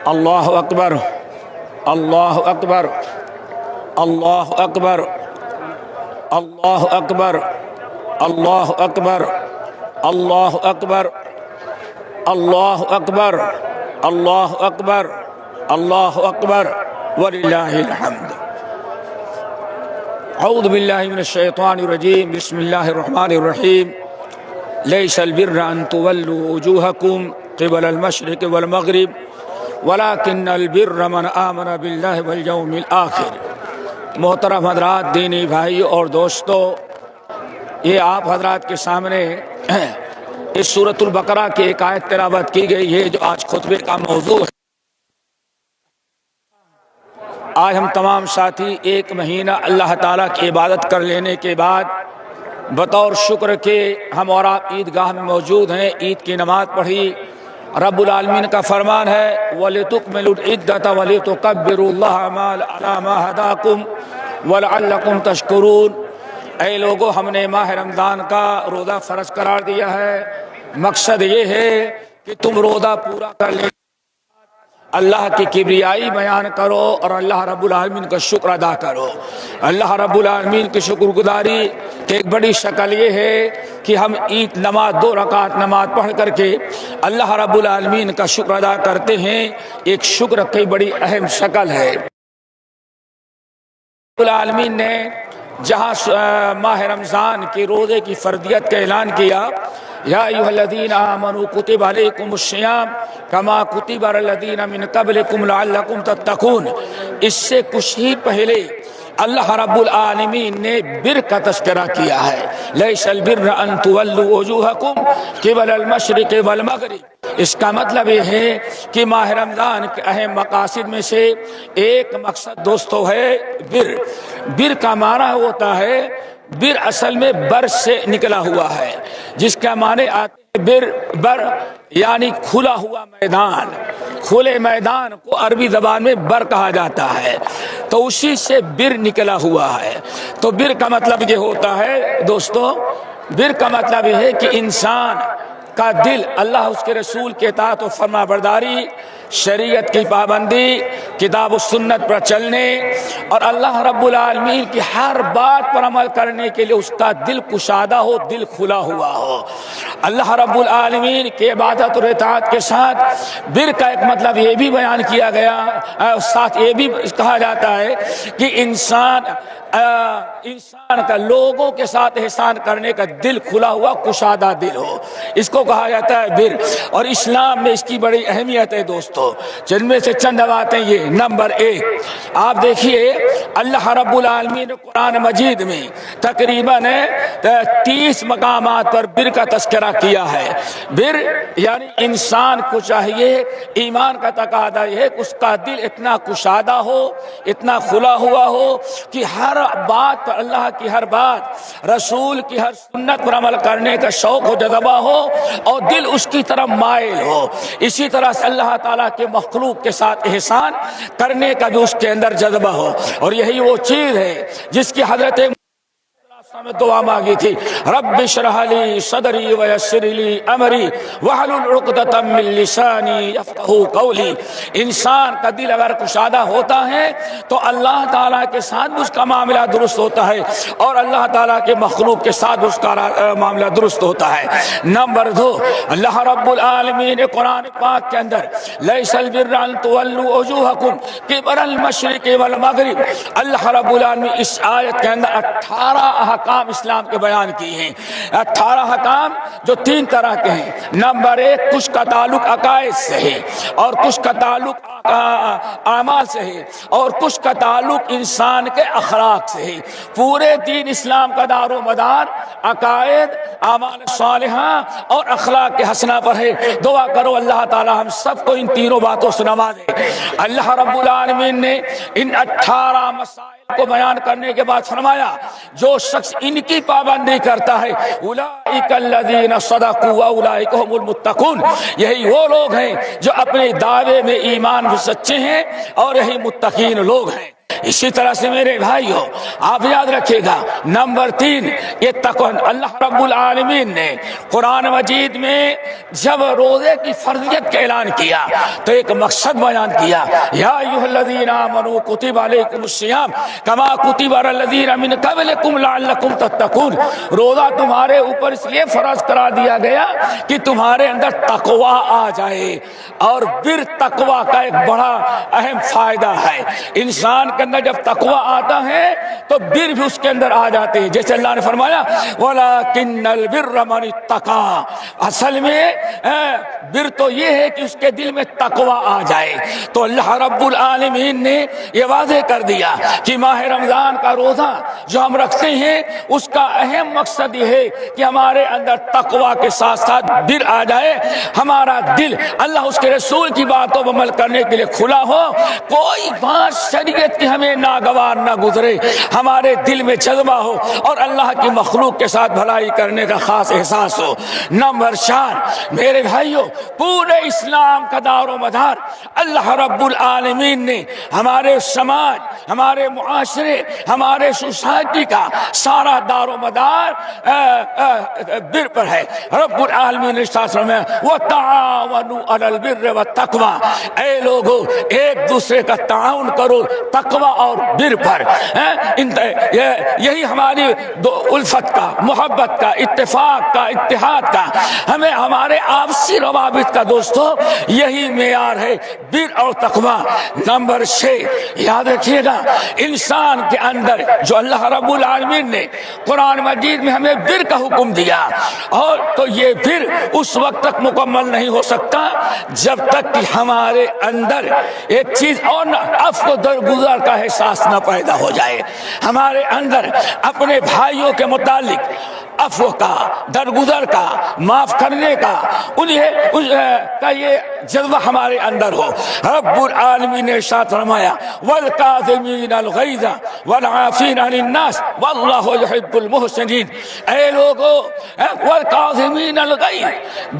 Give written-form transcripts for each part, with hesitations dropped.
اللہ اکبر اللہ اکبر اللہ اکبر اللہ اکبر اللہ اکبر اللہ اکبر اللہ اکبر اللہ اکبر اللہ اکبر وللہ الحمد۔ اعوذ باللہ من الشیطان الرجیم، بسم اللہ الرحمن الرحیم۔ لیس البر ان تولوا وجوہکم قبل المشرق والمغرب ولکن البر من آمن باللہ والیوم الآخر۔ محترم حضرات، دینی بھائی اور دوستو، یہ آپ حضرات کے سامنے اس سورۃ البقرہ کی ایک آیت تلاوت کی گئی ہے جو آج خطبے کا موضوع ہے۔ آج ہم تمام ساتھی ایک مہینہ اللہ تعالیٰ کی عبادت کر لینے کے بعد بطور شکر کے ہم اور آپ عیدگاہ میں موجود ہیں، عید کی نماز پڑھی۔ رب العالمین کا فرمان ہے وَلِتُكْمِلُوا الْعِدَّةَ وَلِتُكَبِّرُوا اللَّهَ عَلَى مَا هَدَاكُمْ وَلَعَلَّكُمْ تَشْكُرُونَ۔ اے لوگو، ہم نے ماہ رمضان کا روزہ فرض قرار دیا ہے۔ مقصد یہ ہے کہ تم روزہ پورا کر لیں، اللہ کی کبریائی بیان کرو اور اللہ رب العالمین کا شکر ادا کرو۔ اللہ رب العالمین کی شکر گزاری کی ایک بڑی شکل یہ ہے کہ ہم عید نماز 2 رکعت نماز پڑھ کر کے اللہ رب العالمین کا شکر ادا کرتے ہیں۔ ایک شکر کی بڑی اہم شکل ہے۔ رب العالمین نے جہاں ماہ رمضان کی روزے کی فرضیت کا اعلان کیا، یا ایھا الذین آمنوا کتب علیکم الصیام کما کتب علی الذین من قبلکم لعلکم تتقون، اس سے کچھ ہی پہلے اللہ رب العالمین نے بر کا تذکرہ کیا ہے۔ لیس البر ان تولوا وجوہکم قبل المشرق والمغرب۔ اس کا مطلب یہ ہے کہ ماہ رمضان کے اہم مقاصد میں سے ایک مقصد دوستو ہے بر۔ بر کا معنی ہوتا ہے، بر اصل میں بر سے نکلا ہوا ہے، جس کا معنی آتے ہیں بر یعنی کھلا ہوا میدان۔ کھلے میدان کو عربی زبان میں بر کہا جاتا ہے، تو اسی سے بر نکلا ہوا ہے۔ تو بر کا مطلب یہ ہوتا ہے دوستو، بر کا مطلب یہ ہے کہ انسان کا دل اللہ اس کے رسول کے اطاعت و فرما برداری، شریعت کی پابندی، کتاب و سنت پر چلنے اور اللہ رب العالمین کی ہر بات پر عمل کرنے کے لیے اس کا دل کشادہ ہو، دل کھلا ہوا ہو۔ اللہ رب العالمین کی عبادت اور اطاعت کے ساتھ بر کا ایک مطلب یہ بھی بیان کیا گیا، ساتھ یہ بھی کہا جاتا ہے کہ انسان کا لوگوں کے ساتھ احسان کرنے کا دل کھلا ہوا، کشادہ دل ہو، اس کو کہا جاتا ہے بر۔ اور اسلام میں اس کی بڑی اہمیت ہے دوستو، جن میں سے چند باتیں یہ۔ نمبر 1، آپ دیکھیے اللہ رب العالمین نے قرآن مجید میں تقریباً 30 مقامات پر بر کا تذکرہ کیا ہے۔ بر یعنی انسان کو چاہیے، ایمان کا تقاضا یہ ہے کہ اس کا دل اتنا کشادہ ہو، اتنا کھلا ہوا ہو کہ ہر بات پر، اللہ کی ہر بات، رسول کی ہر سنت پر عمل کرنے کا شوق و جذبہ ہو اور دل اس کی طرف مائل ہو۔ اسی طرح سے اللہ تعالیٰ کے مخلوق کے ساتھ احسان کرنے کا بھی اس کے اندر جذبہ ہو، اور یہی وہ چیز ہے جس کی حضرت میں دعا مانگی تھی، رب اشرح لی صدری ویسر لی امری واحلل عقدۃ من لسانی یفقہوا قولی۔ انسان کا دل اگر کشادہ ہوتا ہے تو اللہ تعالیٰ کے ساتھ اس کا معاملہ درست ہوتا ہے اور اللہ تعالیٰ کے مخلوق کے ساتھ اس کا معاملہ درست ہوتا ہے۔ نمبر 2، اللہ رب العالمین نے قرآن پاک کے اندر لیس البر ان تولوا وجوہکم قبل المشرق والمغرب، اللہ رب العالمین اس آیت کے اندر 18 احکام اسلام کے بیان کی ہیں۔ 18 احکام جو 3 طرح کے ہیں۔ نمبر 1، کچھ کا تعلق عقائد سے ہے اور کچھ کا تعلق اعمال سے ہے اور کچھ کا تعلق انسان کے اخلاق سے ہے۔ پورے دین اسلام کا دار و مدار عقائد، اعمال صالحہ اور اخلاق کے حسنہ پر ہے۔ دعا کرو اللہ تعالی ہم سب کو ان تینوں باتوں سے نوازے۔ اللہ رب العالمین نے ان 18 مسائل کو بیان کرنے کے بعد فرمایا، جو شخص ان کی پابندی کرتا ہے اولئک الذین صدقوا واولئک هم المتقون، یہی وہ لوگ ہیں جو اپنے دعوے میں ایمان میں سچے ہیں اور یہی متقین لوگ ہیں۔ اسی طرح سے میرے بھائیو آپ یاد رکھیے گا، نمبر 3 یہ تقوی۔ اللہ رب العالمین نے قرآن مجید میں جب روزے کی فرضیت کا اعلان کیا تو ایک مقصد بیان کیا، یا ایھا الذین آمنوا کتب علیکم الصیام کما کتب علی الذین من قبلکم لعلکم تتقون۔ روزہ تمہارے اوپر اس لیے فرض کرا دیا گیا کہ تمہارے اندر تقوی آ جائے، اور پھر تقوی کا ایک بڑا اہم فائدہ ہے، انسان کے اندر جب تقوی آتا ہے تو بر بھی اس کے اندر آ جاتے ہیں، جیسے اللہ نے فرمایا وَلَكِنَّ الْبِرَّ مَنِ اتَّقَىٰ۔ اصل میں بر تو یہ ہے کہ اس کے دل میں تقوی آ جائے۔ تو اللہ رب العالمین نے یہ واضح کر دیا کہ ماہ رمضان کا روزہ جو ہم رکھتے ہیں اس کا اہم مقصد یہ ہے کہ ہمارے اندر تقوی کے ساتھ ساتھ بر آ جائے، ہمارا دل اللہ اس کے رسول کی باتوں پر عمل کرنے کے لیے کھلا ہو، کوئی بات شریعت کی ہمیں ناگوار نہ گزرے، ہمارے دل میں جذبہ ہو اور اللہ کی مخلوق کے ساتھ بھلائی کرنے کا خاص احساس ہو۔ نمبر 4 میرے بھائیوں، پورے اسلام کا دار و مدار اللہ رب العالمین نے ہمارے سماج، ہمارے معاشرے، ہمارے سوسائٹی کا سارا دار و مدار بر پر ہے۔ رب العالمین نے فرمایا وَتَعَاوَنُوا عَلَى الْبِرِّ وَالتَّقْوَىٰ، اے لوگو ایک دوسرے کا تعاون کرو تقوی اور بر پر۔ یہی ہماری الفت کا، محبت کا، اتفاق کا، اتحاد کا، ہمیں ہمارے آپسی روابط کا دوستو یہی معیار ہے، بر اور تقوی۔ نمبر 6 یاد رکھیے گا، انسان کے اندر جو اللہ رب العالمین نے قرآن مجید میں ہمیں بر کا حکم دیا، اور تو یہ بر اس وقت تک مکمل نہیں ہو سکتا جب تک کہ ہمارے اندر ایک چیز اور عفو و درگزر کا احساس نہ پیدا ہو جائے، ہمارے اندر اپنے بھائیوں کے متعلق عفو کا، درگزر کا، معاف کرنے کا، انہیں یہ جذبہ ہمارے اندر ہو۔ رب العالمین نے ارشاد فرمایا والکاظمین الغیظ والعافین عن الناس واللہ یحب المحسنین، اے لوگو والکاظمین الغیظ،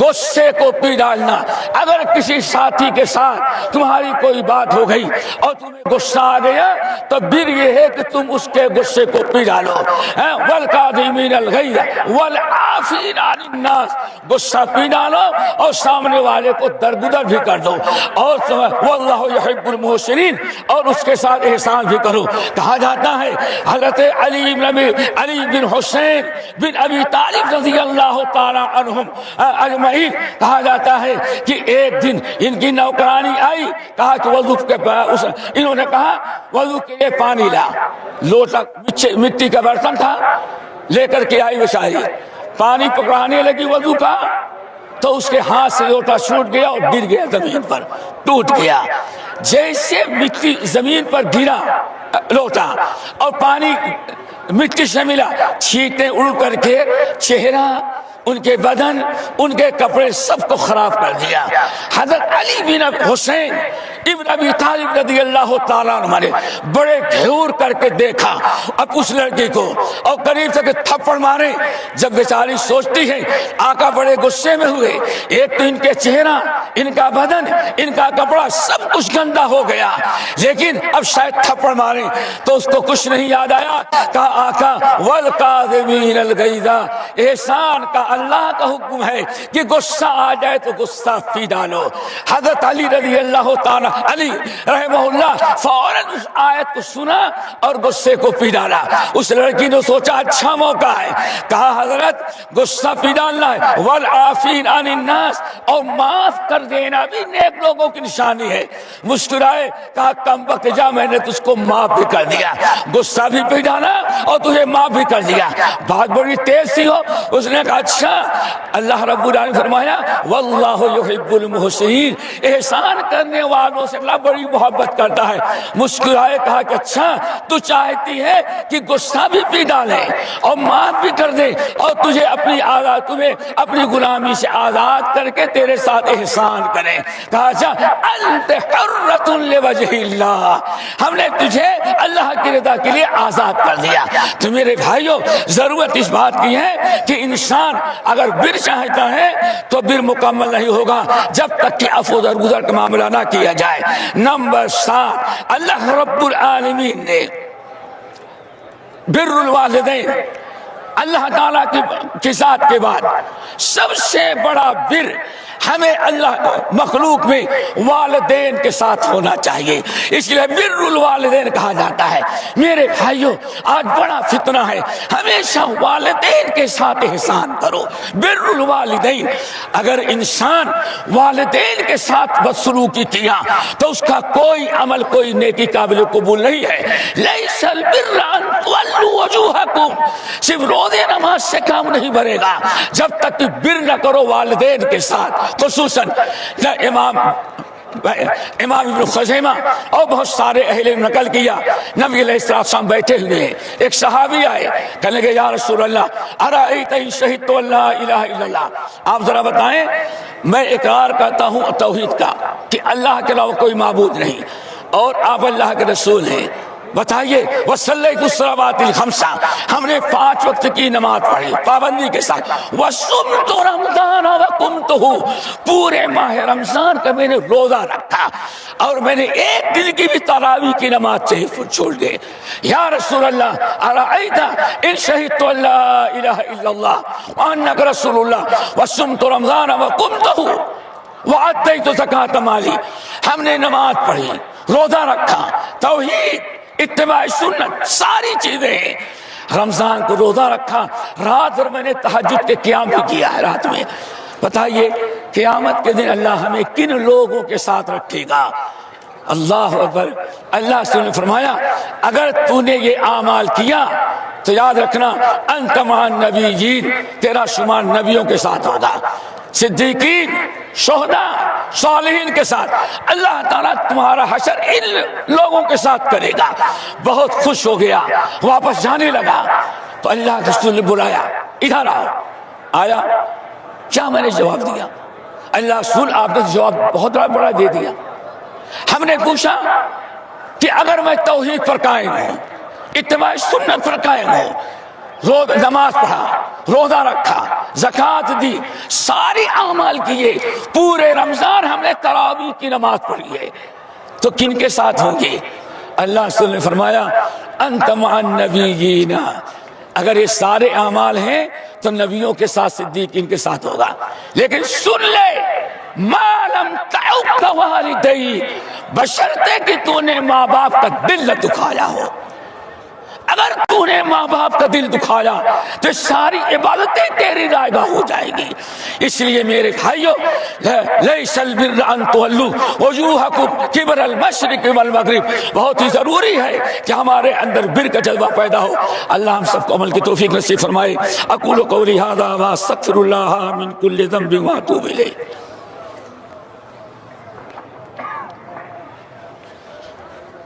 غصے کو پی ڈالنا۔ اگر کسی ساتھی کے ساتھ تمہاری کوئی بات ہو گئی اور تمہیں غصہ آ گیا تو بر یہ ہے کہ تم اس کے غصے کو پی ڈالو۔ والکاظمین الغیظ والعافین عن الناس، غصہ پی ڈالو اور سامنے والے کو درگزر بھی کر دو، اور واللہ یحب المحسنین، اور اس کے ساتھ احسان بھی کرو۔ کہا جاتا ہے حضرت علی بن حسین بن ابی طالب رضی اللہ تعالی عنہم اجمعین، کہا جاتا ہے کہ ایک دن ان کی نوکرانی آئی، کہا کہ وضو کے انہوں نے کہا وضو کے لیے پانی لا، لوٹا مٹی کا برتن تھا لے کر کے آئی بیچاری، پانی پکڑانے لگی وضو کا تو اس کے ہاتھ سے لوٹا چھوٹ گیا اور گر گیا زمین پر، ٹوٹ گیا۔ جیسے مٹی زمین پر گرا لوٹا اور پانی مٹی سے ملا، چھینٹیں اڑ کر کے چہرہ، ان کے بدن، ان کے کپڑے سب کو خراب کر دیا۔ حضرت علی بن حسین ابن ابی طالب رضی اللہ تعالیٰ عنہ نے بڑے گھور کر کے دیکھا اب اس لڑکی کو اور قریب سے تھپڑ مارے۔ جب بیچاری سوچتی ہے آقا بڑے غصے میں ہوئے، ایک تو ان کے چہرہ، ان کا بدن، ان کا کپڑا سب کچھ گندا ہو گیا، لیکن اب شاید تھپڑ مارے تو اس کو کچھ نہیں یاد آیا۔ کہا آقا والکاظمین الغیظ، احسان کا اللہ کا حکم ہے کہ غصہ آ جائے تو غصہ پی ڈالو۔ حضرت علی رضی اللہ تعالی علی رحمہ اللہ فوراً اس آیت کو سنا اور غصے کو پی ڈالا۔ اس لڑکی نے سوچا اچھا موقع ہے، کہا حضرت غصہ پی ڈالنا ہے، والعافین عن الناس، اور معاف کر دینا بھی نیک لوگوں کی نشانی ہے۔ مسکرائے، کہا کم وقت جا، میں نے تجھ کو معاف بھی کر دیا، غصہ بھی پی ڈالا اور تجھے معاف بھی کر دیا۔ بات بڑی تیز سی ہو، اس نے کہا اچھا۔ اللہ رب العالمین فرمایا واللہ یحب المحسنین، احسان کرنے والوں سے اللہ بڑی محبت کرتا ہے۔ مسکرائے، کہا کہ اچھا تو چاہتی ہے کہ غصہ بھی پی ڈالے اور معاف بھی کر دے اور تجھے تمہیں اپنی غلامی سے آزاد کر کے تیرے ساتھ احسان کرے۔ کہا اچھا انت حرۃ لوجہ اللہ، ہم نے تجھے اللہ کی رضا کے لیے آزاد کر دیا۔ تو میرے بھائیوں ضرورت اس بات کی ہے کہ انسان اگر بر چاہتا ہے تو بر مکمل نہیں ہوگا جب تک کہ عفو درگزر کا معاملہ نہ کیا جائے۔ نمبر 7، اللہ رب العالمین نے بر الوالدین، اللہ تعالیٰ کی ذات کے بعد سب سے بڑا بر ہمیں اللہ مخلوق میں والدین کے ساتھ ہونا چاہیے، اس لیے بر الوالدین کہا جاتا ہے۔ میرے بھائیوں، آج بڑا فتنہ ہے، ہمیشہ والدین کے ساتھ احسان کرو، بر الوالدین۔ اگر انسان والدین کے ساتھ بدسلوکی کیا تو اس کا کوئی عمل، کوئی نیکی قابل قبول نہیں ہے۔ لیس البر ان تولوا وجوہکم، صرف روزے نماز سے کام نہیں بھرے گا جب تک کہ بر نہ کرو والدین کے ساتھ۔ خصوصاً امام ابن خزیمہ اور بہت سارے اہل علم نقل کیا، نبی علیہ السلام بیٹھے ہوئے ہیں، ایک صحابی آئے، کہنے لگے یا رسول اللہ ارأیت ان شہدت ان لا الہ الا اللہ، آپ ذرا بتائیں میں اقرار کرتا ہوں توحید کا کہ اللہ کے علاوہ کوئی معبود نہیں اور آپ اللہ کے رسول ہیں، بتائیے وصلیت الصلوات الخمسہ، ہم نے 5 وقت کی نماز پڑھی پابندی کے ساتھ، وصمت رمضان وقمتہ، پورے ماہ رمضان کا میں نے روزہ رکھا اور میں نے ایک دن کی بھی تراویح کی نماز سے چھوڑ دے۔ یا رسول اللہ ارأیت ان شہدت ان لا الہ الا اللہ وانک رسول اللہ وصمت رمضان وقمتہ وآتیت زکاۃ مالی، ہم نے نماز پڑھی، روزہ رکھا، توحید، اتباع سنت، ساری چیزیں ہیں، رمضان کو روزہ رکھا، رات بھر میں نے تہجد کے قیام بھی کیا ہے رات میں۔ بتائیے قیامت کے دن اللہ ہمیں کن لوگوں کے ساتھ رکھے گا؟ اللہ اکبر۔ اللہ سے نے فرمایا اگر تو نے یہ اعمال کیا تو یاد رکھنا انت مع النبیین، تیرا شمار نبیوں کے ساتھ ہوگا، صدیقین، شہداء، صالحین کے ساتھ۔ اللہ تعالیٰ تمہارا حشر ان لوگوں کے ساتھ کرے گا۔ بہت خوش ہو گیا، واپس جانے لگا تو اللہ کے رسول نے بلایا ادھر آؤ، آیا، کیا میں نے جواب دیا؟ اللہ رسول آپ نے جواب بہت بڑا دے دیا۔ ہم نے پوچھا کہ اگر میں توحید پر قائم ہوں، اتباع سنت پر قائم ہوں، نماز پڑھا، روزہ رکھا، زکوٰۃ دی، ساری اعمال کیے، پورے رمضان ہم نے تراویح کی نماز پڑھی ہے، تو کن کے ساتھ ہوں گے؟ اللہ رسول نے فرمایا انت مع النبیین، اگر یہ سارے اعمال ہیں تو نبیوں کے ساتھ، صدیقین کے ساتھ ہوگا۔ لیکن سن لے ما لم تعق والدیک، بشرطے کہ تو نے ماں باپ کا دل نہ دکھایا ہو۔ اگر تو نے ماں باپ کا دل دکھایا تو ساری عبادتیں تیری رائگاں ہو جائے گی۔ اس لیے میرے بھائیوں، لیس البر ان تولوا وجوہکم قبل المشرق والمغرب، بہت ہی ضروری ہے کہ ہمارے اندر بر کا جذبہ پیدا ہو۔ اللہ ہم سب کو عمل کی توفیق نصیب فرمائے۔ اقول قولی ھذا واستغفر اللہ من کل ذنب واتوب الیہ۔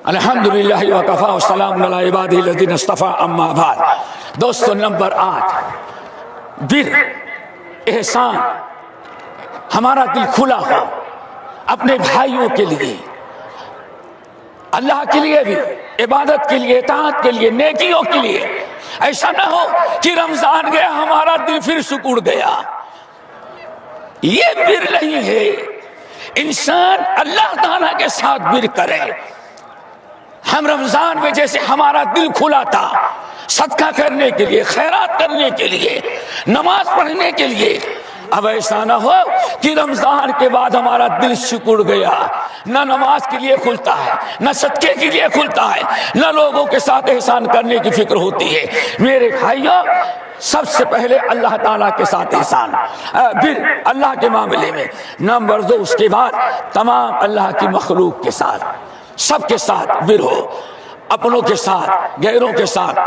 الحمدللہ وکفی وسلام علی عبادہ الذین اصطفی، اما بعد۔ دوستو نمبر 8، بر، احسان، ہمارا دل کھلا ہو اپنے بھائیوں کے لیے، اللہ کے لیے بھی، عبادت کے لیے، اطاعت کے لیے، نیکیوں کے لیے۔ ایسا نہ ہو کہ رمضان گیا ہمارا دل پھر سکڑ گیا، یہ بر نہیں ہے۔ انسان اللہ تعالیٰ کے ساتھ بر کرے۔ ہم رمضان میں جیسے ہمارا دل کھلا تھا صدقہ کرنے کے لیے، خیرات کرنے کے لیے، نماز پڑھنے کے لیے، اب ایسا نہ ہو کہ رمضان کے بعد ہمارا دل سکڑ گیا، نہ نماز کے لیے کھلتا ہے، نہ صدقے کے لیے کھلتا ہے، نہ لوگوں کے ساتھ احسان کرنے کی فکر ہوتی ہے۔ میرے بھائیوں، سب سے پہلے اللہ تعالیٰ کے ساتھ احسان، پھر اللہ کے معاملے میں، نمبر 2 اس کے بعد تمام اللہ کی مخلوق کے ساتھ، سب کے ساتھ بر ہو، اپنوں کے ساتھ، غیروں کے ساتھ،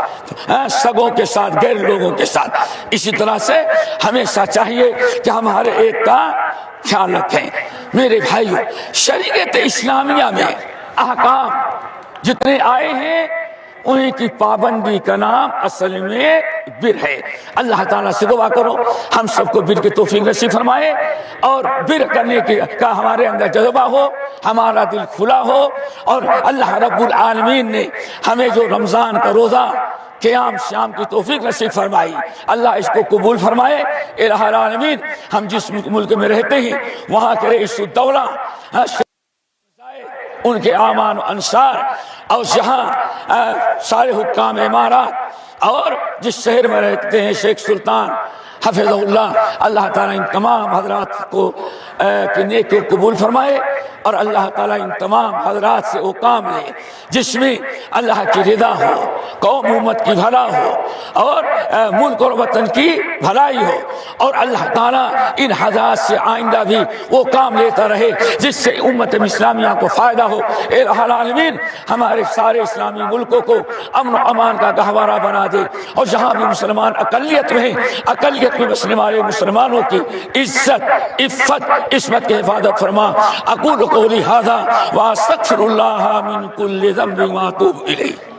سگوں کے ساتھ، غیر لوگوں کے ساتھ۔ اسی طرح سے ہمیشہ چاہیے کہ ہم ہر ایک کا خیال رکھیں۔ میرے بھائیو، شریعت اسلامیہ میں احکام جتنے آئے ہیں انہیں کی پابندی کا نام اصل میں بر ہے۔ اللہ تعالیٰ سے دعا کرو ہم سب کو بر کی توفیق نصیب فرمائے اور بر کرنے کا ہمارے اندر جذبہ ہو، ہمارا دل کھلا ہو، اور اللہ رب العالمین نے ہمیں جو رمضان کا روزہ قیام شام کی توفیق نصیب فرمائی، اللہ اس کو قبول فرمائے۔ الہ العالمین، ہم جس ملک میں رہتے ہیں وہاں کے رئیس الدولہ، ان کے اعوان و انصار، اور جہاں سارے حکام امارات، اور جس شہر میں رہتے ہیں شیخ سلطان حفظ اللہ، اللہ تعالیٰ ان تمام حضرات کو کی نیکی قبول فرمائے، اور اللہ تعالیٰ ان تمام حضرات سے وہ کام لے جس میں اللہ کی رضا ہو، قوم امت کی بھلا ہو، اور ملک اور وطن کی بھلائی ہو، اور اللہ تعالیٰ ان حضرات سے آئندہ بھی وہ کام لیتا رہے جس سے امت اسلامیہ کو فائدہ ہو۔ الہ العالمین، ہمارے سارے اسلامی ملکوں کو امن و امان کا گہوارہ بنا دے، اور جہاں بھی مسلمان اقلیت میں ہیں، اقلیت میں بسنے والے مسلمانوں کی عزت، عفت، عصمت کی حفاظت فرما۔ اقول قولی ھذا واستغفر اللہ من کل ذنب واتوب الیہ۔